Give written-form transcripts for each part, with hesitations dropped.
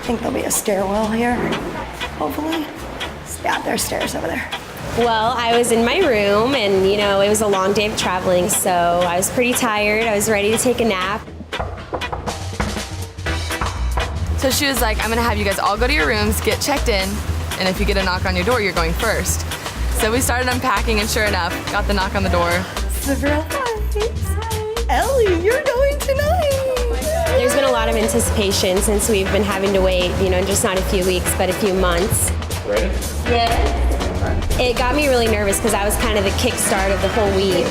think there'll be a stairwell here, hopefully. Yeah, there's stairs over there. Well, I was in my room and, you know, it was a long day of traveling, so I was pretty tired. I was ready to take a nap. So she was like, I'm gonna have you guys all go to your rooms, get checked in, and if you get a knock on your door, you're going first. So we started unpacking and sure enough, got the knock on the door. Surprise! Ellie, you're going tonight! There's been a lot of anticipation since we've been having to wait, you know, just not a few weeks, but a few months. Ready? Yeah. It got me really nervous because I was kind of the kickstart of the whole week.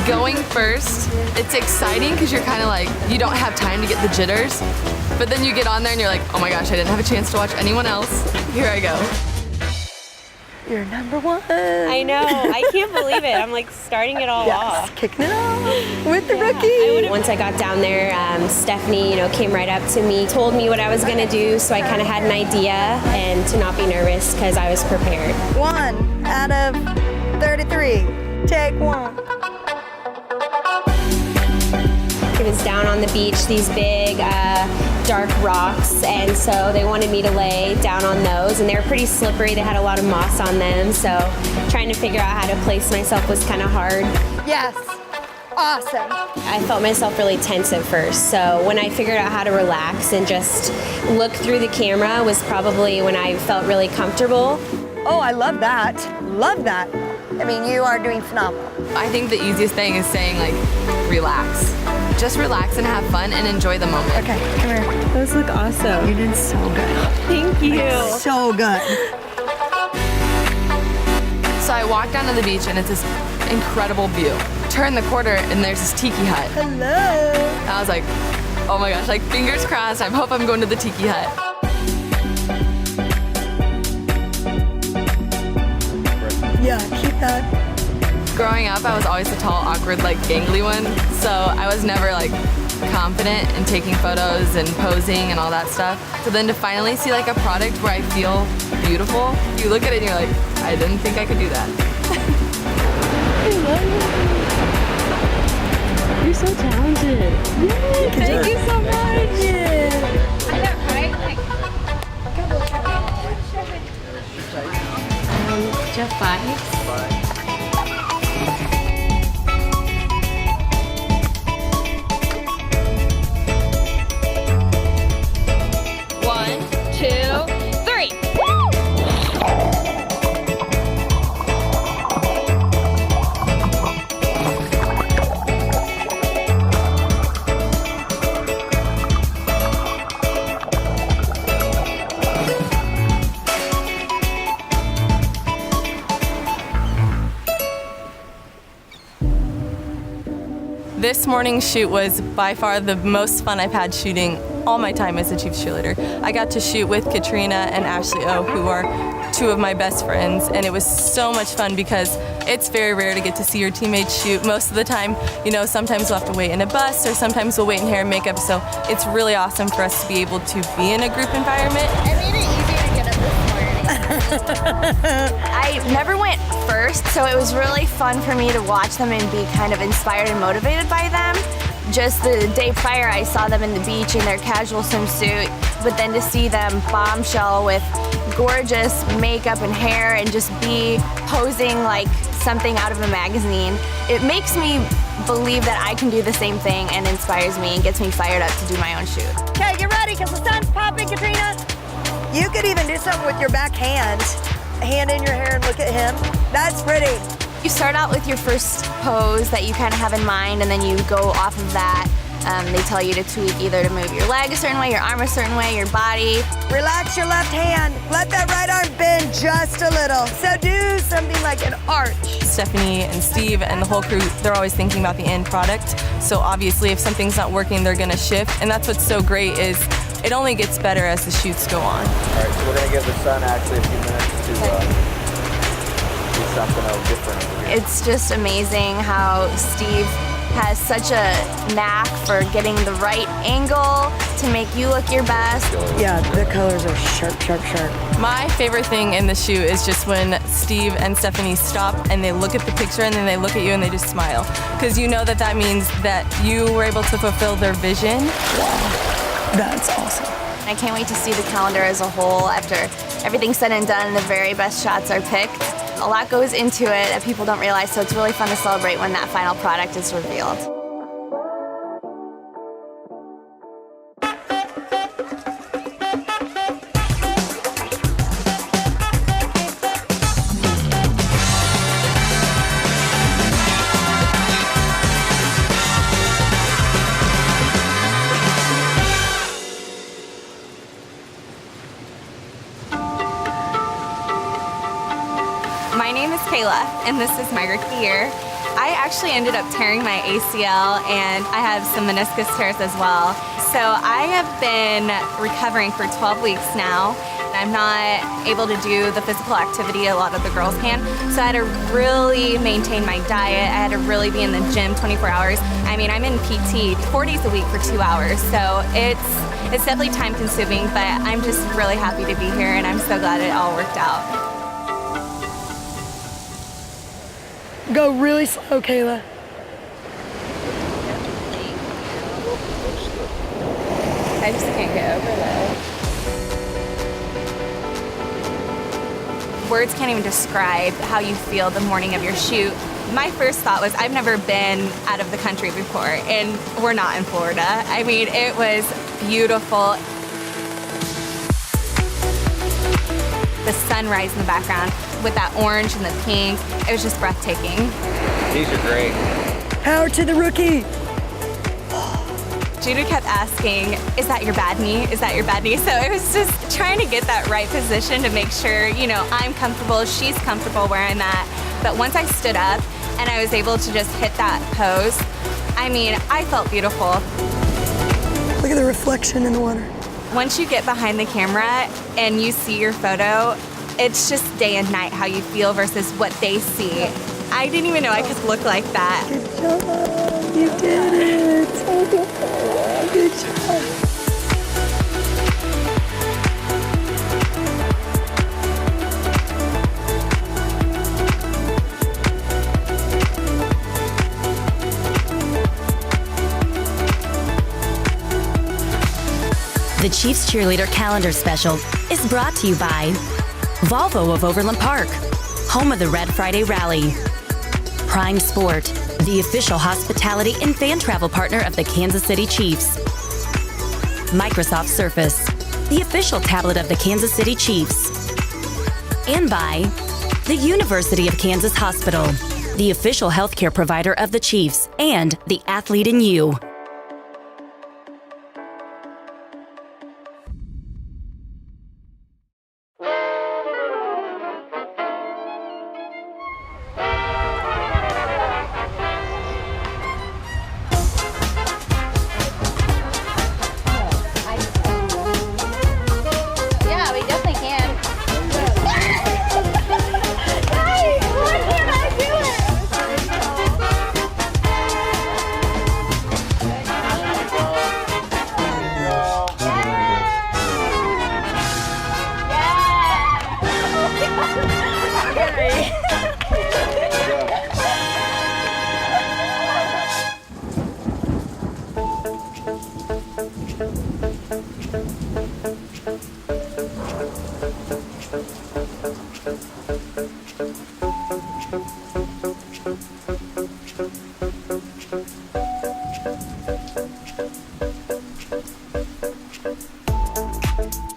Going first, it's exciting because you're kind of like, you don't have time to get the jitters, but then you get on there and you're like, oh my gosh, I didn't have a chance to watch anyone else. Here I go. You're number one. I know, I can't believe it. I'm like starting it all off. Kicking it off with the rookie. Once I got down there, Stephanie, you know, came right up to me, told me what I was gonna do, so I kind of had an idea and to not be nervous because I was prepared. 1 out of 33. Take 1. It was down on the beach, these big dark rocks, and so they wanted me to lay down on those, and they were pretty slippery. They had a lot of moss on them, so trying to figure out how to place myself was kind of hard. Yes. Awesome. I felt myself really tense at first, so when I figured out how to relax and just look through the camera was probably when I felt really comfortable. Oh, I love that. Love that. I mean, you are doing phenomenal. I think the easiest thing is saying like, relax. Just relax and have fun and enjoy the moment. Okay, come here. Those look awesome. You did so good. Thank you. So good. So I walked down to the beach and it's this incredible view. Turn the corner and there's this tiki hut. Hello. I was like, oh my gosh, like fingers crossed, I hope I'm going to the tiki hut. Yeah, keep that. Growing up, I was always the tall, awkward, like gangly one, so I was never like confident in taking photos and posing and all that stuff. So then to finally see like a product where I feel beautiful, you look at it and you're like, I didn't think I could do that. I love you. You're so talented. Yay, thank you so much. Yeah. I know, right? Like, Jeff 5. This morning's shoot was by far the most fun I've had shooting all my time as a Chiefs cheerleader. I got to shoot with Katrina and Ashley O, who are two of my best friends, and it was so much fun because it's very rare to get to see your teammates shoot. Most of the time, you know, sometimes we'll have to wait in a bus or sometimes we'll wait in hair and makeup, so it's really awesome for us to be able to be in a group environment. I made it easier to get up this morning. I never went first, so it was really fun for me to watch them and be kind of inspired and motivated by them. Just the day prior, I saw them in the beach in their casual swimsuit, but then to see them bombshell with gorgeous makeup and hair and just be posing like something out of a magazine, it makes me believe that I can do the same thing and inspires me and gets me fired up to do my own shoot. Okay, get ready, because the sun's popping, Katrina. You could even do something with your back hand. Hand in your hair and look at him. That's pretty. You start out with your first pose that you kind of have in mind, and then you go off of that. They tell you to tweak either to move your leg a certain way, your arm a certain way, your body. Relax your left hand. Let that right arm bend just a little. So do something like an arch. Stephanie and Steve and the whole crew, they're always thinking about the end product. So obviously if something's not working, they're gonna shift. And that's what's so great is it only gets better as the shoots go on. All right, so we're gonna give the sun actually a few minutes to do something else different over here. It's just amazing how Steve has such a knack for getting the right angle to make you look your best. Yeah, the colors are sharp, sharp, sharp. My favorite thing in the shoot is just when Steve and Stephanie stop and they look at the picture and then they look at you and they just smile. Because you know that that means that you were able to fulfill their vision. Wow, that's awesome. I can't wait to see the calendar as a whole after everything's said and done and the very best shots are picked. A lot goes into it that people don't realize, so it's really fun to celebrate when that final product is revealed. My name is Kayla, and this is my rookie year. I actually ended up tearing my ACL, and I have some meniscus tears as well. So I have been recovering for 12 weeks now. I'm not able to do the physical activity a lot of the girls can, so I had to really maintain my diet. I had to really be in the gym 24 hours. I mean, I'm in PT 4 days a week for 2 hours, so it's definitely time consuming, but I'm just really happy to be here, and I'm so glad it all worked out. Go really slow, Kayla. I just can't get over that. Words can't even describe how you feel the morning of your shoot. My first thought was, I've never been out of the country before, and we're not in Florida. I mean, it was beautiful. The sunrise in the background with that orange and the pink, it was just breathtaking. These are great. Power to the rookie. Judah kept asking, is that your bad knee? Is that your bad knee? So it was just trying to get that right position to make sure, you know, I'm comfortable, she's comfortable where I'm at. But once I stood up and I was able to just hit that pose, I mean, I felt beautiful. Look at the reflection in the water. Once you get behind the camera and you see your photo, it's just day and night how you feel versus what they see. I didn't even know I could look like that. Good job. You did it. Good job. The Chiefs Cheerleader Calendar Special is brought to you by Volvo of Overland Park, home of the Red Friday Rally, Prime Sport, the official hospitality and fan travel partner of the Kansas City Chiefs, Microsoft Surface, the official tablet of the Kansas City Chiefs, and by the University of Kansas Hospital, the official healthcare provider of the Chiefs and the athlete in you.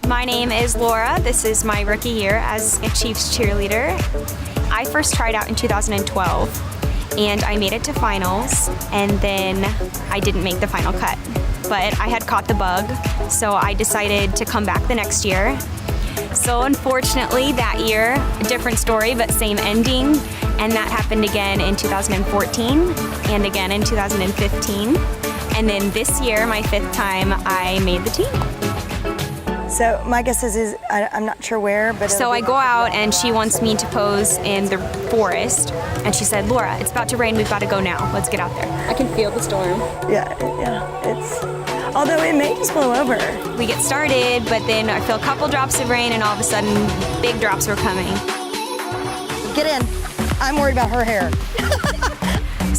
My name is Laura. This is my rookie year as a Chiefs cheerleader. I first tried out in 2012 and I made it to finals, and then I didn't make the final cut. But I had caught the bug, so I decided to come back the next year. So unfortunately that year, a different story but same ending, and that happened again in 2014 and again in 2015. And then this year, my 5th time, I made the team. So my guess is I'm not sure where, but So I go out and she wants me to pose in the forest, and she said, Laura, it's about to rain, we've got to go now. Let's get out there. I can feel the storm. yeah, it's. Although it may just blow over. We get started, but then I feel a couple drops of rain, and all of a sudden, big drops were coming. Get in. I'm worried about her hair.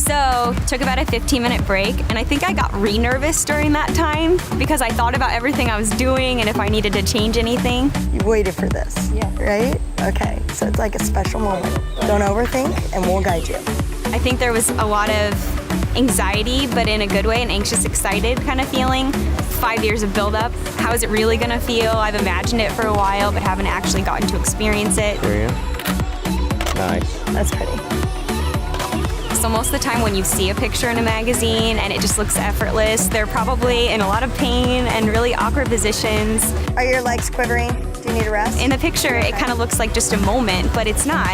So took about a 15-minute break, and I think I got re-nervous during that time because I thought about everything I was doing and if I needed to change anything. You waited for this, right? Okay, so it's like a special moment. Don't overthink, and we'll guide you. I think there was a lot of anxiety, but in a good way, an anxious, excited kind of feeling. 5 years of build-up. How is it really gonna feel? I've imagined it for a while, but haven't actually gotten to experience it. Nice. That's pretty. So most of the time when you see a picture in a magazine and it just looks effortless, they're probably in a lot of pain and really awkward positions. Are your legs quivering? Do you need a rest? In the picture, it kind of looks like just a moment, but it's not.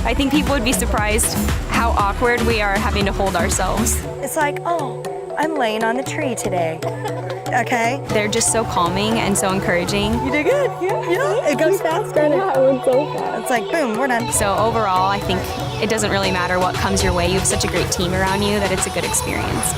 I think people would be surprised how awkward we are having to hold ourselves. It's like, oh, I'm laying on the tree today. Okay? They're just so calming and so encouraging. You did good. Yeah. It goes faster. It went so fast. It's like, boom, we're done. So overall, I think it doesn't really matter what comes your way. You have such a great team around you that it's a good experience.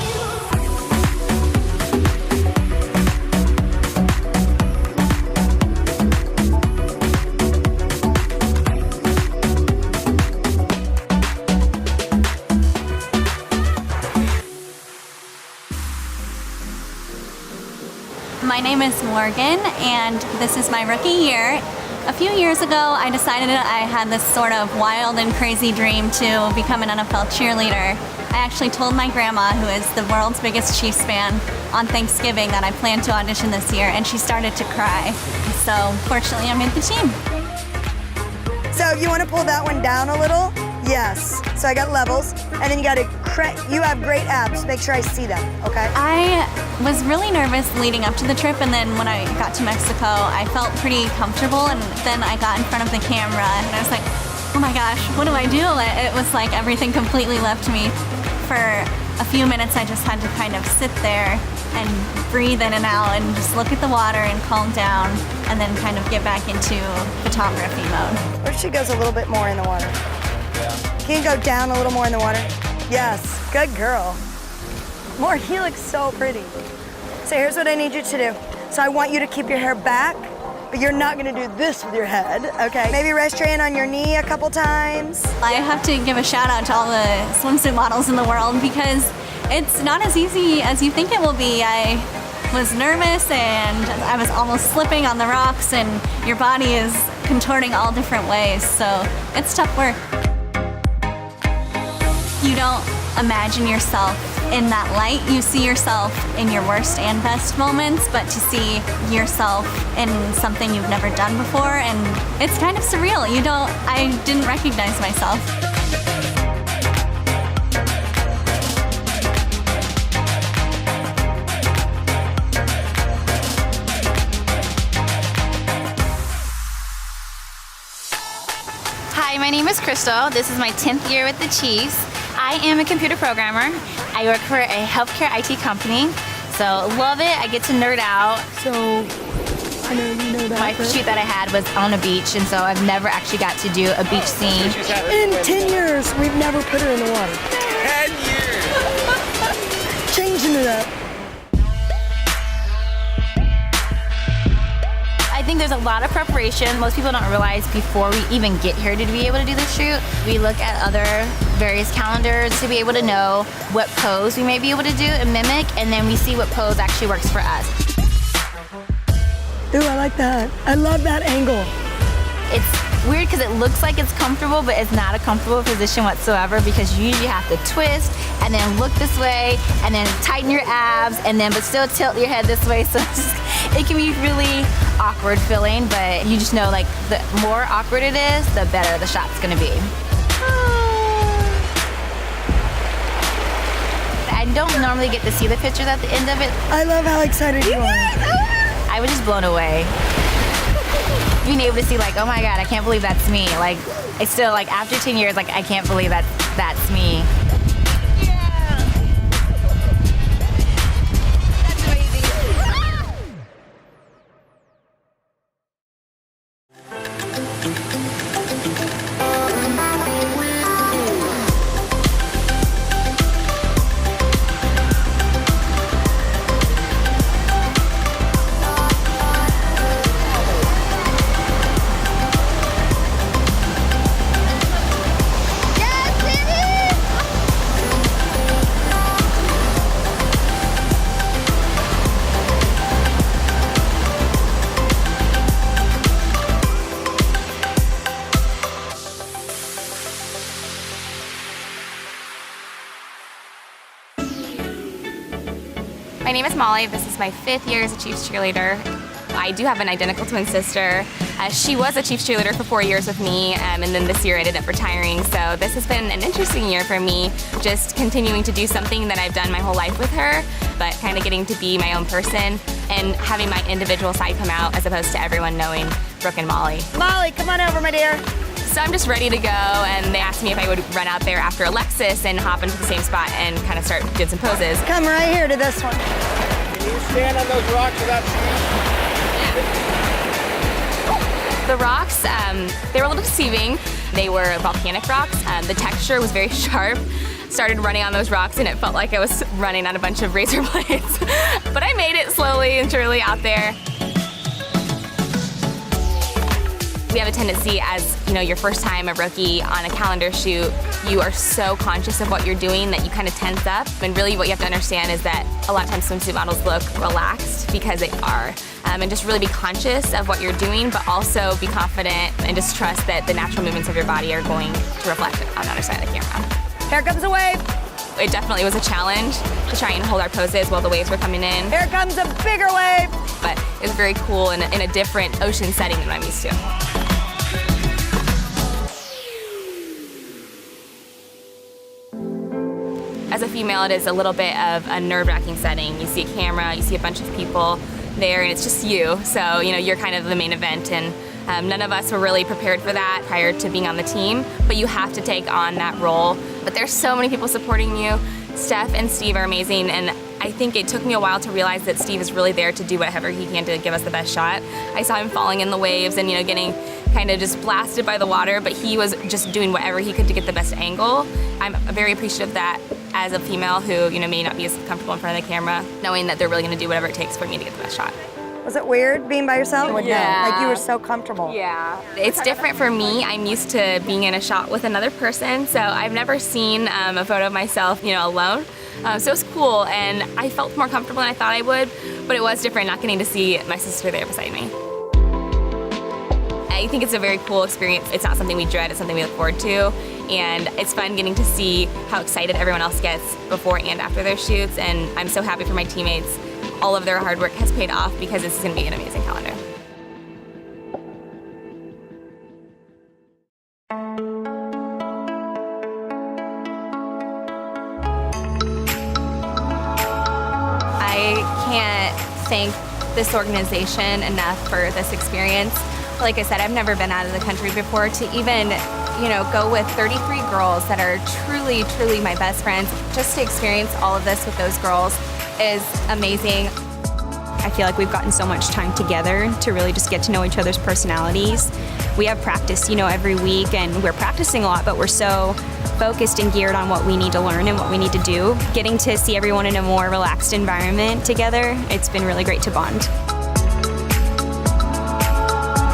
My name is Morgan, and this is my rookie year. A few years ago, I decided I had this sort of wild and crazy dream to become an NFL cheerleader. I actually told my grandma, who is the world's biggest Chiefs fan, on Thanksgiving that I planned to audition this year, and she started to cry. So fortunately, I made the team. So you want to pull that one down a little? Yes. So I got levels, and then you got to you have great abs. Make sure I see them, okay? I was really nervous leading up to the trip, and then when I got to Mexico, I felt pretty comfortable, and then I got in front of the camera, and I was like, oh my gosh, what do I do? It was like everything completely left me. For a few minutes, I just had to kind of sit there and breathe in and out and just look at the water and calm down, and then kind of get back into photography mode. Or she goes a little bit more in the water. Can you go down a little more in the water? Yes, good girl. More, you look so pretty. So here's what I need you to do. So I want you to keep your hair back, but you're not gonna do this with your head, okay? Maybe rest your hand on your knee a couple times. I have to give a shout out to all the swimsuit models in the world because it's not as easy as you think it will be. I was nervous and I was almost slipping on the rocks, and your body is contorting all different ways, so it's tough work. You don't imagine yourself in that light. You see yourself in your worst and best moments, but to see yourself in something you've never done before, and it's kind of surreal. I didn't recognize myself. Hi, my name is Crystal. This is my 10th year with the Chiefs. I am a computer programmer. I work for a healthcare IT company, so love it. I get to nerd out. So, I know you know that. My shoot that I had was on a beach, and so I've never actually got to do a beach scene. In 10 years, we've never put her in the water. 10 years! Changing it up. I think there's a lot of preparation. Most people don't realize before we even get here to be able to do the shoot. We look at other various calendars to be able to know what pose we may be able to do and mimic, and then we see what pose actually works for us. Ooh, I like that. I love that angle. It's weird because it looks like it's comfortable, but it's not a comfortable position whatsoever because you usually have to twist and then look this way and then tighten your abs and then but still tilt your head this way. So it can be really awkward feeling, but you just know like the more awkward it is, the better the shot's gonna be. I don't normally get to see the pictures at the end of it. I love how excited you are. I was just blown away. Being able to see like, oh my God, I can't believe that's me. Like, it's still like after 10 years, like I can't believe that's me. name is Molly. This is my 5th year as a Chiefs cheerleader. I do have an identical twin sister. She was a Chiefs cheerleader for 4 years with me, and then this year I ended up retiring. So this has been an interesting year for me, just continuing to do something that I've done my whole life with her, but kind of getting to be my own person and having my individual side come out as opposed to everyone knowing Brooke and Molly. Molly, come on over, my dear. So I'm just ready to go, and they asked me if I would run out there after Alexis and hop into the same spot and kind of start doing some poses. Come right here to this one. Can you stand on those rocks without seeing? The rocks, they were a little deceiving. They were volcanic rocks. The texture was very sharp. Started running on those rocks and it felt like I was running on a bunch of razor blades. But I made it slowly and surely out there. We have a tendency as, your first time a rookie on a calendar shoot, you are so conscious of what you're doing that you kind of tense up. And really what you have to understand is that a lot of times swimsuit models look relaxed because they are. And just really be conscious of what you're doing, but also be confident and just trust that the natural movements of your body are going to reflect on the other side of the camera. Here comes a wave. It definitely was a challenge to try and hold our poses while the waves were coming in. Here comes a bigger wave. But it was very cool in a different ocean setting than I'm used to. As a female, it is a little bit of a nerve-wracking setting. You see a camera, you see a bunch of people there, and it's just you. So, you're kind of the main event, and none of us were really prepared for that prior to being on the team, but you have to take on that role. But there's so many people supporting you. Steph and Steve are amazing, and I think it took me a while to realize that Steve is really there to do whatever he can to give us the best shot. I saw him falling in the waves and, getting kind of just blasted by the water, but he was just doing whatever he could to get the best angle. I'm very appreciative of that as a female who, may not be as comfortable in front of the camera, knowing that they're really gonna do whatever it takes for me to get the best shot. Was it weird being by yourself? Yeah. Like you were so comfortable. Yeah. It's different for me. I'm used to being in a shot with another person, so I've never seen a photo of myself, alone. So it was cool, and I felt more comfortable than I thought I would, but it was different not getting to see my sister there beside me. I think it's a very cool experience. It's not something we dread, it's something we look forward to. And it's fun getting to see how excited everyone else gets before and after their shoots. And I'm so happy for my teammates. All of their hard work has paid off because this is gonna be an amazing calendar. I can't thank this organization enough for this experience. Like I said, I've never been out of the country before. To even, go with 33 girls that are truly, truly my best friends, just to experience all of this with those girls is amazing. I feel like we've gotten so much time together to really just get to know each other's personalities. We have practice, every week, and we're practicing a lot, but we're so focused and geared on what we need to learn and what we need to do. Getting to see everyone in a more relaxed environment together, it's been really great to bond.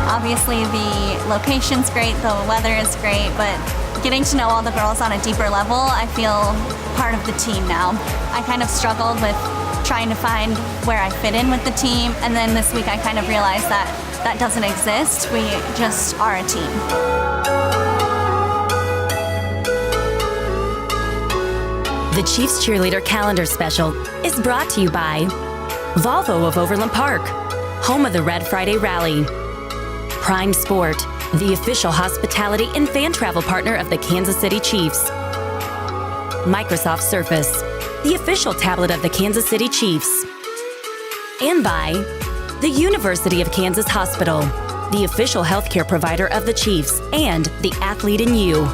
Obviously the location's great, the weather is great, but getting to know all the girls on a deeper level, I feel part of the team now. I kind of struggled with trying to find where I fit in with the team, and then this week I kind of realized that that doesn't exist. We just are a team. The Chiefs Cheerleader Calendar Special is brought to you by Volvo of Overland Park, home of the Red Friday Rally. Prime Sport, the official hospitality and fan travel partner of the Kansas City Chiefs. Microsoft Surface, the official tablet of the Kansas City Chiefs. And by the University of Kansas Hospital, the official healthcare provider of the Chiefs and the athlete in you.